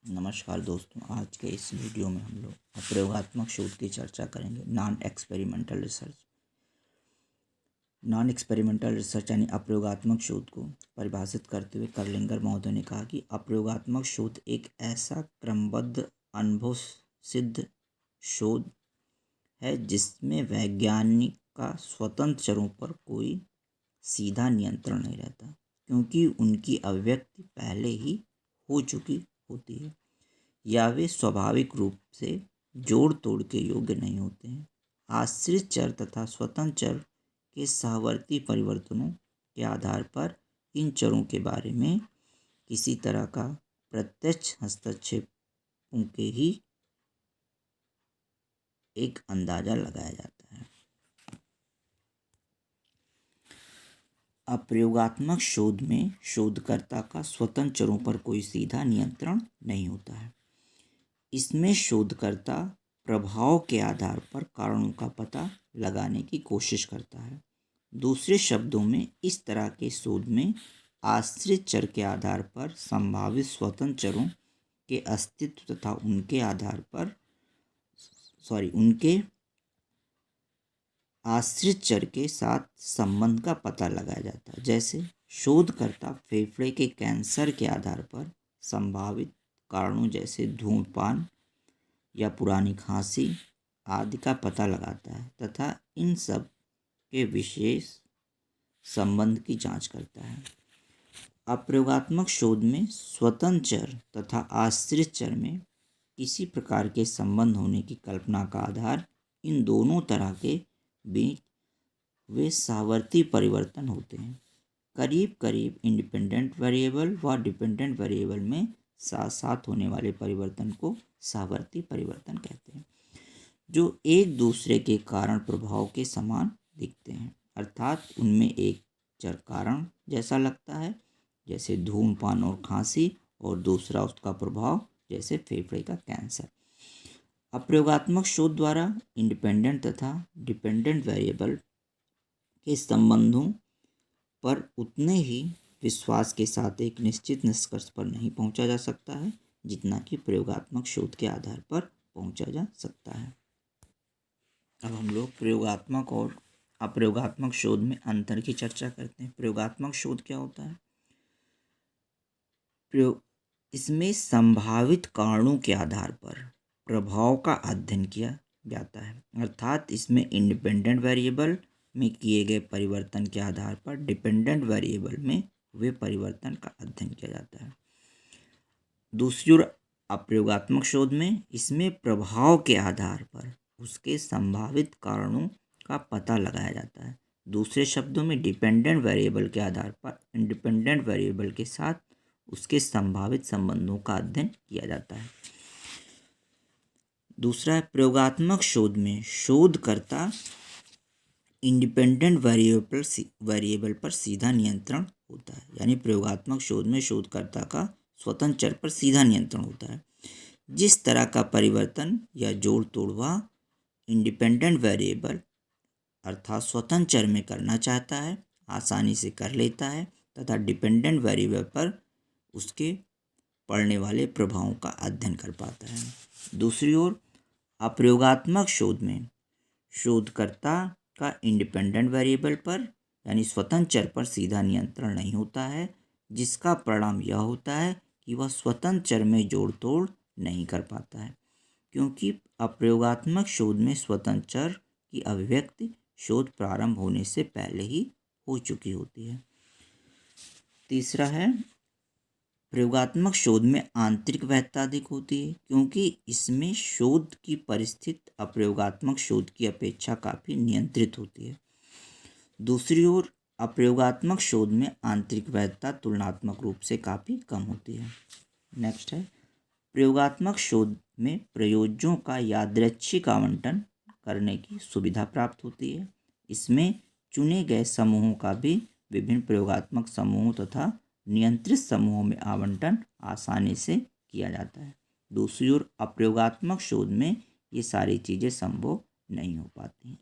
नमस्कार दोस्तों, आज के इस वीडियो में हम लोग अप्रयोगात्मक शोध की चर्चा करेंगे। नॉन एक्सपेरिमेंटल रिसर्च यानी अप्रयोगात्मक शोध को परिभाषित करते हुए कर्लिंगर महोदय ने कहा कि अप्रयोगात्मक शोध एक ऐसा क्रमबद्ध अनुभव सिद्ध शोध है जिसमें वैज्ञानिक का स्वतंत्र चरों पर कोई सीधा नियंत्रण नहीं रहता, क्योंकि उनकी अभिव्यक्ति पहले ही हो चुकी होती है या वे स्वाभाविक रूप से जोड़ तोड़ के योग्य नहीं होते हैं। आश्रित चर तथा स्वतंत्र चर के सहवर्ती परिवर्तनों के आधार पर इन चरों के बारे में किसी तरह का प्रत्यक्ष हस्तक्षेपों के ही एक अंदाजा लगाया जाता है। अप्रयोगात्मक शोध में शोधकर्ता का स्वतंत्र चरों पर कोई सीधा नियंत्रण नहीं होता है। इसमें शोधकर्ता प्रभाव के आधार पर कारणों का पता लगाने की कोशिश करता है। दूसरे शब्दों में, इस तरह के शोध में आश्रित चर के आधार पर संभावित स्वतंत्र चरों के अस्तित्व तथा उनके आश्रित चर के साथ संबंध का पता लगाया जाता है। जैसे शोधकर्ता फेफड़े के कैंसर के आधार पर संभावित कारणों जैसे धूम्रपान या पुरानी खांसी आदि का पता लगाता है तथा इन सब के विशेष संबंध की जांच करता है। अप्रयोगात्मक शोध में स्वतंत्र चर तथा आश्रित चर में किसी प्रकार के संबंध होने की कल्पना का आधार इन दोनों तरह के बीच वे सहवर्ती परिवर्तन होते हैं। करीब करीब इंडिपेंडेंट वेरिएबल व डिपेंडेंट वेरिएबल में साथ साथ होने वाले परिवर्तन को सहवर्ती परिवर्तन कहते हैं, जो एक दूसरे के कारण प्रभाव के समान दिखते हैं। अर्थात उनमें एक चर कारण जैसा लगता है, जैसे धूम्रपान और खांसी, और दूसरा उसका प्रभाव जैसे फेफड़े का कैंसर। अप्रयोगात्मक शोध द्वारा इंडिपेंडेंट तथा डिपेंडेंट वेरिएबल के संबंधों पर उतने ही विश्वास के साथ एक निश्चित निष्कर्ष पर नहीं पहुंचा जा सकता है जितना कि प्रयोगात्मक शोध के आधार पर पहुंचा जा सकता है। अब हम लोग प्रयोगात्मक और अप्रयोगात्मक शोध में अंतर की चर्चा करते हैं। प्रयोगात्मक शोध क्या होता है? इसमें संभावित कारणों के आधार पर प्रभाव का अध्ययन किया जाता है। अर्थात इसमें इंडिपेंडेंट वेरिएबल में किए गए परिवर्तन के आधार पर डिपेंडेंट वेरिएबल में हुए परिवर्तन का अध्ययन किया जाता है। दूसरी ओर अप्रयोगात्मक शोध में इसमें प्रभाव के आधार पर उसके संभावित कारणों का पता लगाया जाता है। दूसरे शब्दों में, डिपेंडेंट वेरिएबल के आधार पर इंडिपेंडेंट वेरिएबल के साथ उसके संभावित संबंधों का अध्ययन किया जाता है। दूसरा है, प्रयोगात्मक शोध में शोधकर्ता इंडिपेंडेंट वेरिएबल पर सीधा नियंत्रण होता है। यानी प्रयोगात्मक शोध में शोधकर्ता का स्वतंत्र चर पर सीधा नियंत्रण होता है। जिस तरह का परिवर्तन या जोड़ तोड़ वह इंडिपेंडेंट वेरिएबल अर्थात स्वतंत्र चर में करना चाहता है, आसानी से कर लेता है तथा डिपेंडेंट वेरिएबल पर उसके पड़ने वाले प्रभावों का अध्ययन कर पाता है। दूसरी ओर अप्रयोगात्मक शोध में शोधकर्ता का इंडिपेंडेंट वेरिएबल पर यानी स्वतंत्र चर पर सीधा नियंत्रण नहीं होता है, जिसका परिणाम यह होता है कि वह स्वतंत्र चर में जोड़ तोड़ नहीं कर पाता है, क्योंकि अप्रयोगात्मक शोध में स्वतंत्र चर की अभिव्यक्ति शोध प्रारंभ होने से पहले ही हो चुकी होती है। तीसरा है, प्रयोगात्मक शोध में आंतरिक वैधता अधिक होती है, क्योंकि इसमें शोध की परिस्थिति अप्रयोगात्मक शोध की अपेक्षा काफ़ी नियंत्रित होती है। दूसरी ओर अप्रयोगात्मक शोध में आंतरिक वैधता तुलनात्मक रूप से काफ़ी कम होती है। नेक्स्ट है, प्रयोगात्मक शोध में प्रयोज्यों का यादृच्छिक आवंटन करने की सुविधा प्राप्त होती है। इसमें चुने गए समूहों का भी विभिन्न प्रयोगात्मक समूहों तथा नियंत्रित समूहों में आवंटन आसानी से किया जाता है। दूसरी ओर अप्रयोगात्मक शोध में ये सारी चीज़ें संभव नहीं हो पाती हैं।